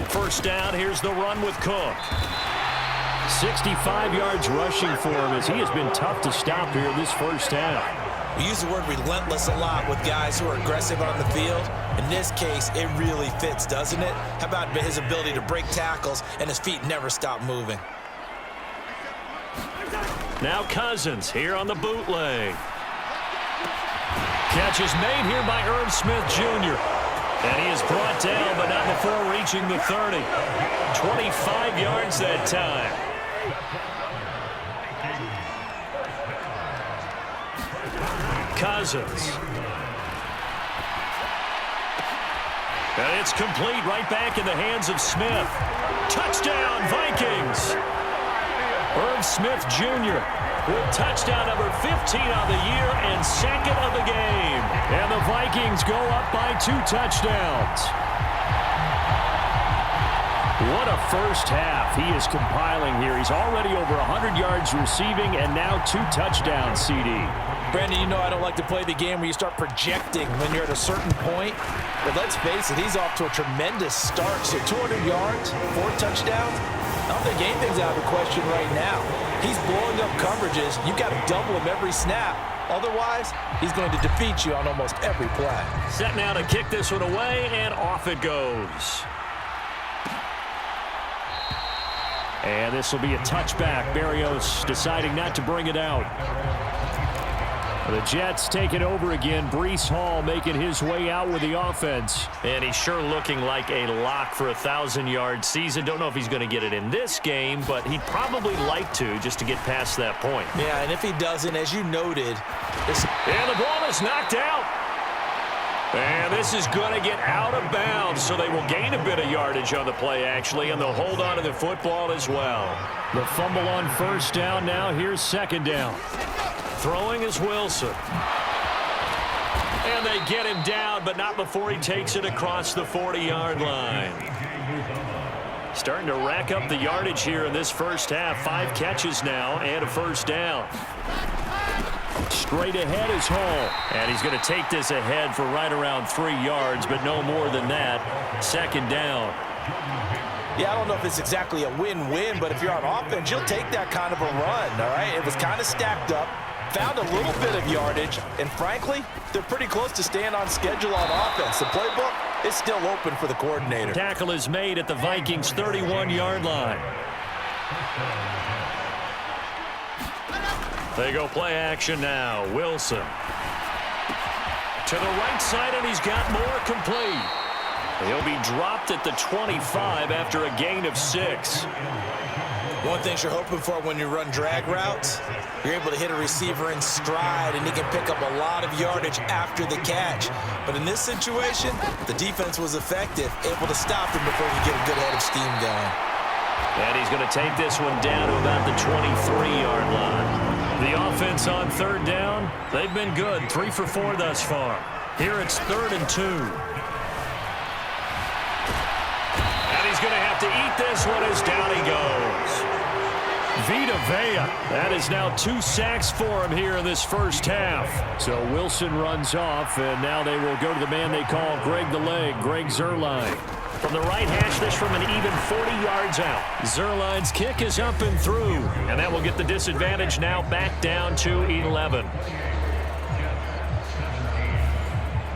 First down, here's the run with Cook. 65 yards rushing for him as he has been tough to stop here this first half. We use the word relentless a lot with guys who are aggressive on the field. In this case, it really fits, doesn't it? How about his ability to break tackles and his feet never stop moving? Now Cousins here on the bootleg. Catch is made here by Irv Smith Jr. And he is brought down, but not before reaching the 30. 25 yards that time. Cousins. And it's complete right back in the hands of Smith. Touchdown, Vikings. Irv Smith Jr. with touchdown number 15 on the year and second of the game. And the Vikings go up by 2 touchdowns. What a first half he is compiling here. He's already over 100 yards receiving and now 2 touchdowns, CD. Brandon, you know I don't like to play the game where you start projecting when you're at a certain point. But let's face it, he's off to a tremendous start. So 200 yards, 4 touchdowns. I don't think anything's out of the question right now. He's blowing up coverages. You've got to double him every snap. Otherwise, he's going to defeat you on almost every play. Set now to kick this one away, and off it goes. And this will be a touchback. Berrios deciding not to bring it out. The Jets take it over again. Breece Hall making his way out with the offense. And he's sure looking like a lock for a 1,000-yard season. Don't know if he's going to get it in this game, but he'd probably like to just to get past that point. Yeah, and if he doesn't, as you noted. And the ball is knocked out. And this is going to get out of bounds, so they will gain a bit of yardage on the play, actually, and they'll hold on to the football as well. The fumble on first down now. Here's second down. Throwing is Wilson. And they get him down, but not before he takes it across the 40-yard line. Starting to rack up the yardage here in this first half. 5 catches now and a first down. Straight ahead is Hall. And he's going to take this ahead for right around 3 yards, but no more than that. Second down. Yeah, I don't know if it's exactly a win-win, but if you're on offense, you'll take that kind of a run, all right? It was kind of stacked up. Found a little bit of yardage, and frankly, they're pretty close to staying on schedule on offense. The playbook is still open for the coordinator. Tackle is made at the Vikings' 31-yard line. They go play action now. Wilson. To the right side, and he's got more complete. He'll be dropped at the 25 after a gain of 6. One thing you're hoping for when you run drag routes, you're able to hit a receiver in stride, and he can pick up a lot of yardage after the catch. But in this situation, the defense was effective, able to stop him before he get a good head of steam going. And he's going to take this one down to about the 23-yard line. The offense on third down, they've been good. 3 for 4 thus far. Here it's 3rd and 2. And he's going to have to eat this one as down he goes. Vita Vea. That is now 2 sacks for him here in this first half. So Wilson runs off, and now they will go to the man they call Greg the Leg, Greg Zuerlein. From the right hash, this from an even 40 yards out. Zuerlein's kick is up and through, and that will get the disadvantage now back down to 11.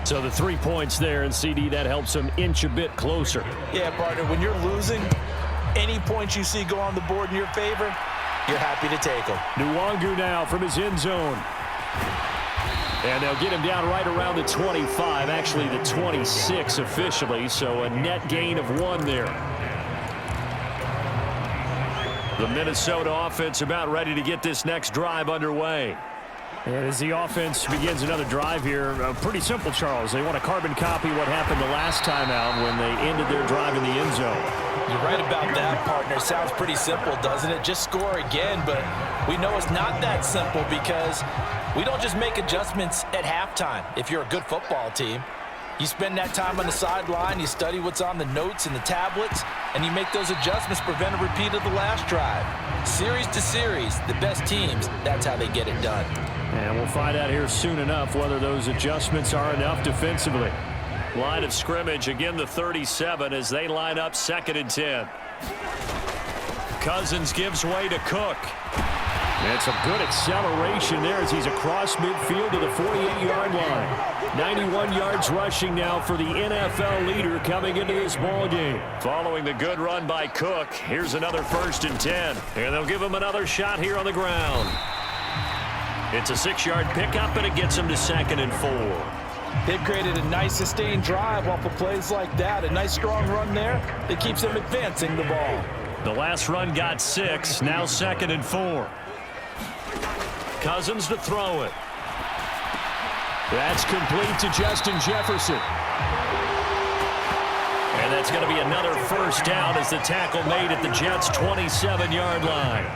So the 3 points there, and CD, that helps him inch a bit closer. Yeah, partner, when you're losing, any points you see go on the board in your favor, you're happy to take them. Nwangu now from his end zone. And they'll get him down right around the 25, actually the 26 officially, so a net gain of 1 there. The Minnesota offense about ready to get this next drive underway. And as the offense begins another drive here, pretty simple, Charles. They want to carbon copy what happened the last time out when they ended their drive in the end zone. You're right about that, partner. Sounds pretty simple, doesn't it? Just score again, but we know it's not that simple because we don't just make adjustments at halftime. If you're a good football team, you spend that time on the sideline, you study what's on the notes and the tablets, and you make those adjustments, prevent a repeat of the last drive. Series to series, the best teams, that's how they get it done. And we'll find out here soon enough whether those adjustments are enough defensively. Line of scrimmage, again the 37 as they line up 2nd and 10. Cousins gives way to Cook. It's a good acceleration there as he's across midfield to the 48-yard line. 91 yards rushing now for the NFL leader coming into this ball game. Following the good run by Cook, here's another 1st and 10. And they'll give him another shot here on the ground. It's a 6-yard pickup, and it gets him to 2nd and 4. They've created a nice sustained drive off of plays like that. A nice strong run there that keeps them advancing the ball. The last run got 6, now 2nd and 4. Cousins to throw it. That's complete to Justin Jefferson. And that's going to be another 1st down as the tackle made at the Jets' 27-yard line.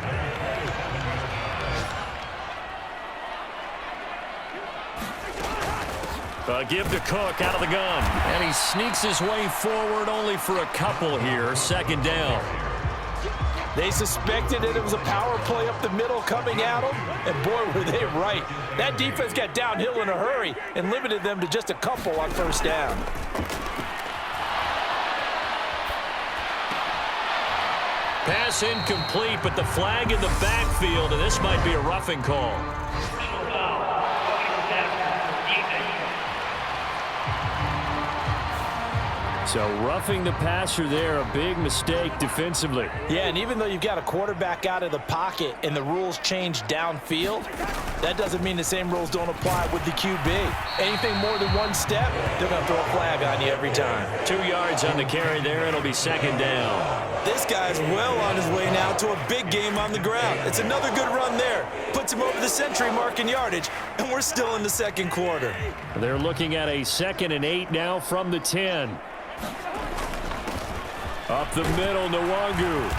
Give to Cook out of the gun. And he sneaks his way forward only for a couple here. 2nd down. They suspected that it was a power play up the middle coming at them, and boy, were they right. That defense got downhill in a hurry and limited them to just a couple on 1st down. Pass incomplete, but the flag in the backfield, and this might be a roughing call. So roughing the passer there, a big mistake defensively. Yeah, and even though you've got a quarterback out of the pocket and the rules change downfield, that doesn't mean the same rules don't apply with the QB. Anything more than 1 step, they're going to throw a flag on you every time. 2 yards on the carry there. It'll be 2nd down. This guy's well on his way now to a big game on the ground. It's another good run there. Puts him over the century mark in yardage, and we're still in the 2nd quarter. They're looking at a 2nd and 8 now from the 10. Up the middle, Nwangu.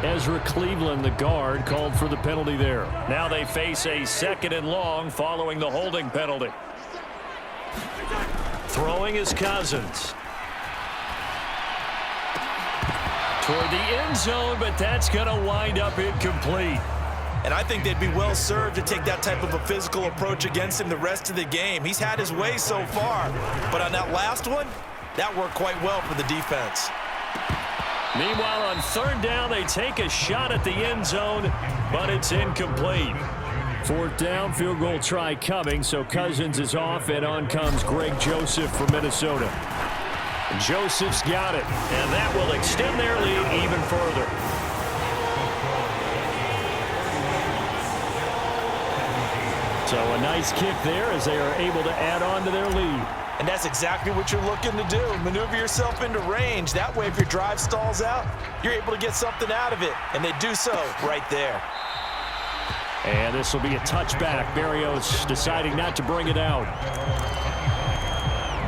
Ezra Cleveland, the guard, called for the penalty there. Now they face a 2nd and long following the holding penalty. Throwing is Cousins. Toward the end zone, but that's going to wind up incomplete. And I think they'd be well served to take that type of a physical approach against him the rest of the game. He's had his way so far, but on that last one, that worked quite well for the defense. Meanwhile, on 3rd down, they take a shot at the end zone, but it's incomplete. 4th down, field goal try coming, so Cousins is off, and on comes Greg Joseph from Minnesota. Joseph's got it, and that will extend their lead even further. So a nice kick there as they are able to add on to their lead. And that's exactly what you're looking to do. Maneuver yourself into range. That way, if your drive stalls out, you're able to get something out of it. And they do so right there. And this will be a touchback. Berrios deciding not to bring it out.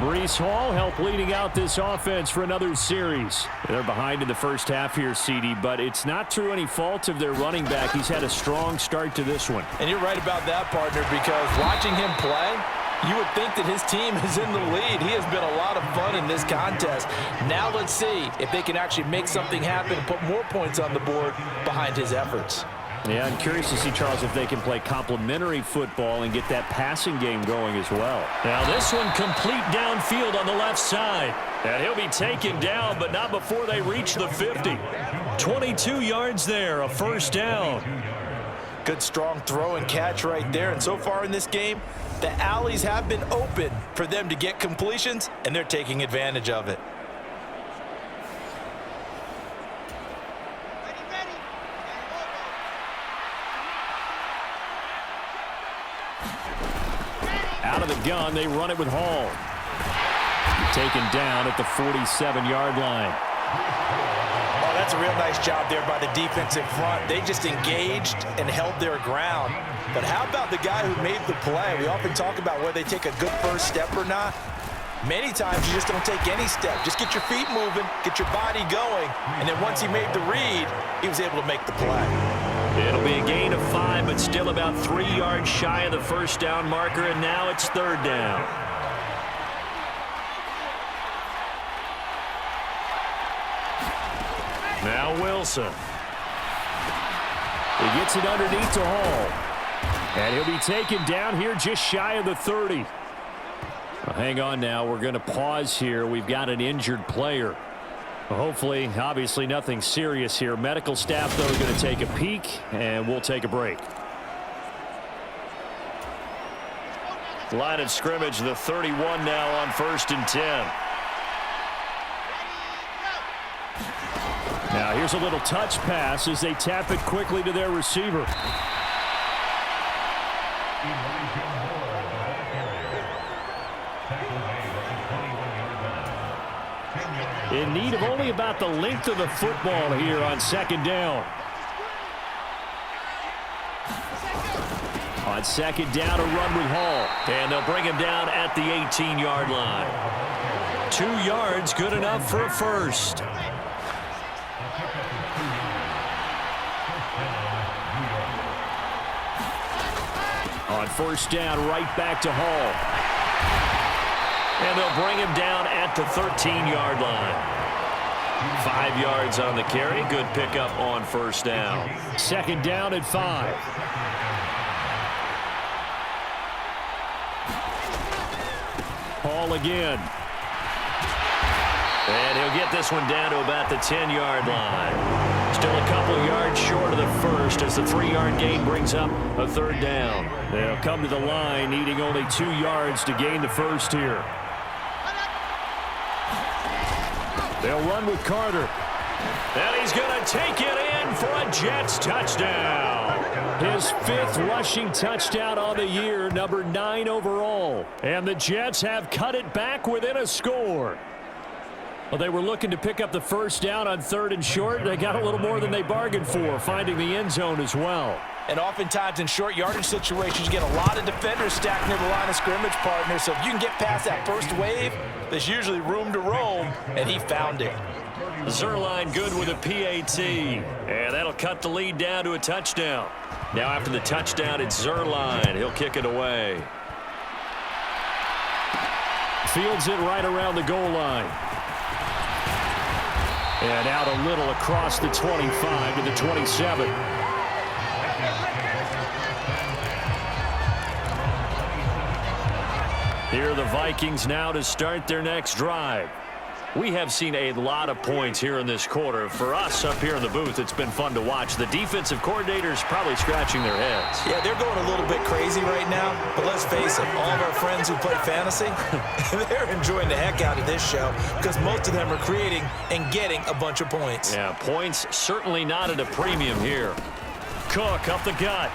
Breece Hall helped leading out this offense for another series. They're behind in the first half here, CD, but it's not through any fault of their running back. He's had a strong start to this one. And you're right about that, partner, because watching him play, you would think that his team is in the lead. He has been a lot of fun in this contest. Now let's see if they can actually make something happen and put more points on the board behind his efforts. Yeah, I'm curious to see, Charles, if they can play complementary football and get that passing game going as well. Now this one complete downfield on the left side. And he'll be taken down, but not before they reach the 50. 22 yards there, a 1st down. Good strong throw and catch right there. And so far in this game, the alleys have been open for them to get completions, and they're taking advantage of it. Out of the gun, they run it with Hall. Taken down at the 47-yard line. Oh, that's a real nice job there by the defensive front. They just engaged and held their ground. But how about the guy who made the play? We often talk about whether they take a good first step or not. Many times you just don't take any step. Just get your feet moving, get your body going, and then once he made the read, he was able to make the play. It'll be a gain of 5, but still about 3 yards shy of the 1st down marker, and now it's 3rd down. Now Wilson. He gets it underneath to Hall. And he'll be taken down here just shy of the 30. Well, hang on now. We're going to pause here. We've got an injured player. Well, hopefully, obviously nothing serious here. Medical staff, though, are going to take a peek, and we'll take a break. Line of scrimmage, the 31 now on 1st and 10. Now here's a little touch pass as they tap it quickly to their receiver. In need of only about the length of the football here on 2nd down. On 2nd down, a run with Hall. And they'll bring him down at the 18-yard line. 2 yards, good enough for a first. On 1st down, right back to Hall. And they'll bring him down at the 13-yard line. 5 yards on the carry. Good pickup on 1st down. 2nd down at 5. Hall again. And he'll get this one down to about the 10-yard line. Still a couple yards short of the first as the 3-yard gain brings up a 3rd down. They'll come to the line needing only 2 yards to gain the first here. They'll run with Carter. And he's going to take it in for a Jets touchdown. His 5th rushing touchdown on the year, number 9 overall. And the Jets have cut it back within a score. Well, they were looking to pick up the 1st down on 3rd and short. They got a little more than they bargained for, finding the end zone as well. And oftentimes in short yardage situations, you get a lot of defenders stacked near the line of scrimmage, partner. So if you can get past that first wave, there's usually room to roam, and he found it. Zuerlein good with a PAT, and that'll cut the lead down to a touchdown. Now after the touchdown, it's Zuerlein. He'll kick it away. Fields it right around the goal line. And out a little across the 25 to the 27. Here are the Vikings now to start their next drive. We have seen a lot of points here in this quarter. For us up here in the booth, it's been fun to watch. The defensive coordinators probably scratching their heads. Yeah, they're going a little bit crazy right now. But let's face it, all of our friends who play fantasy, they're enjoying the heck out of this show because most of them are creating and getting a bunch of points. Yeah, points certainly not at a premium here. Cook up the gut.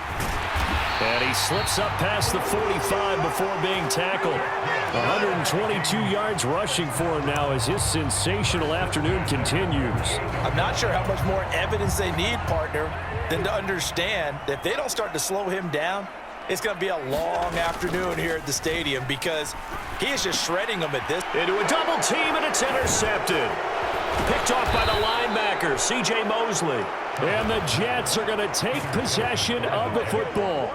And he slips up past the 45 before being tackled. 122 yards rushing for him now as his sensational afternoon continues. I'm not sure how much more evidence they need, partner, than to understand that if they don't start to slow him down, it's going to be a long afternoon here at the stadium because he is just shredding them at this. Into a double team, and it's intercepted. Picked off by the linebacker, C.J. Mosley. And the Jets are going to take possession of the football.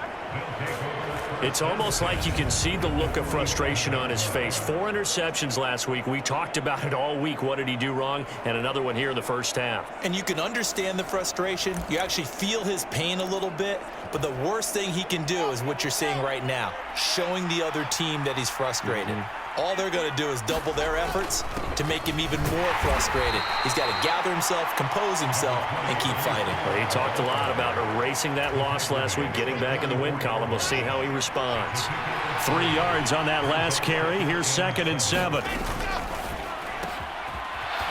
It's almost like you can see the look of frustration on his face. 4 interceptions last week. We talked about it all week. What did he do wrong? And another one here in the first half. And you can understand the frustration. You actually feel his pain a little bit. But the worst thing he can do is what you're seeing right now, showing the other team that he's frustrated. All they're going to do is double their efforts to make him even more frustrated. He's got to gather himself, compose himself, and keep fighting. Well, he talked a lot about erasing that loss last week, getting back in the win column. We'll see how he responds. 3 yards on that last carry. Here's 2nd and 7.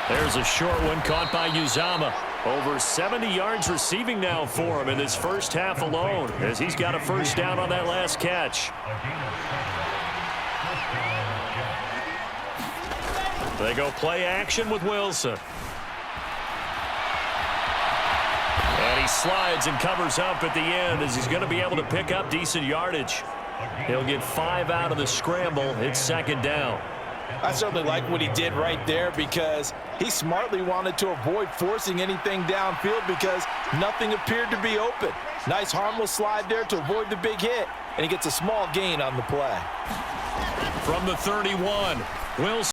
There's a short one caught by Uzomah. Over 70 yards receiving now for him in this first half alone, as he's got a 1st down on that last catch. They go play action with Wilson. And he slides and covers up at the end as he's going to be able to pick up decent yardage. He'll get 5 out of the scramble. It's 2nd down. I certainly like what he did right there because he smartly wanted to avoid forcing anything downfield because nothing appeared to be open. Nice harmless slide there to avoid the big hit, and he gets a small gain on the play. From the 31, Wilson.